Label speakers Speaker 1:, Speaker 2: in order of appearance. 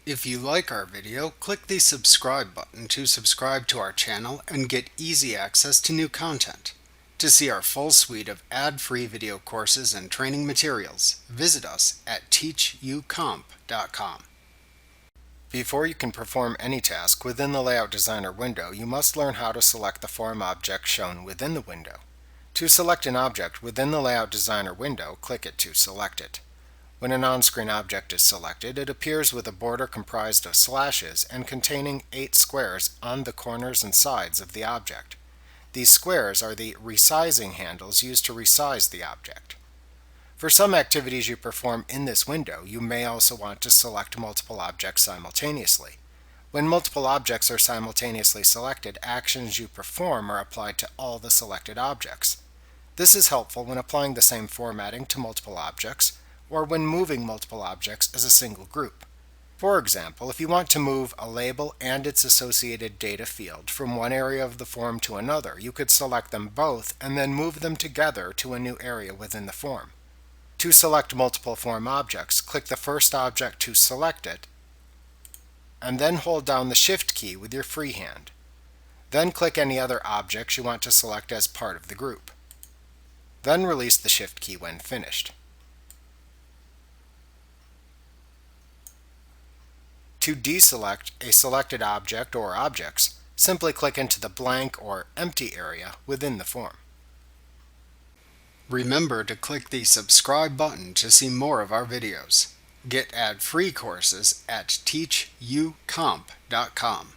Speaker 1: If you like our video, click the subscribe button to subscribe to our channel and get easy access to new content. To see our full suite of ad-free video courses and training materials, visit us at teachucomp.com. Before you can perform any task within the Layout Designer window, you must learn how to select the form object shown within the window. To select an object within the Layout Designer window, click it to select it. When an on-screen object is selected, it appears with a border comprised of slashes and containing 8 squares on the corners and sides of the object. These squares are the resizing handles used to resize the object. For some activities you perform in this window, you may also want to select multiple objects simultaneously. When multiple objects are simultaneously selected, actions you perform are applied to all the selected objects. This is helpful when applying the same formatting to multiple objects, or when moving multiple objects as a single group. For example, if you want to move a label and its associated data field from one area of the form to another, you could select them both and then move them together to a new area within the form. To select multiple form objects, click the first object to select it, and then hold down the Shift key with your free hand. Then click any other objects you want to select as part of the group. Then release the Shift key when finished. To deselect a selected object or objects, simply click into the blank or empty area within the form. Remember to click the subscribe button to see more of our videos. Get ad-free courses at teachucomp.com.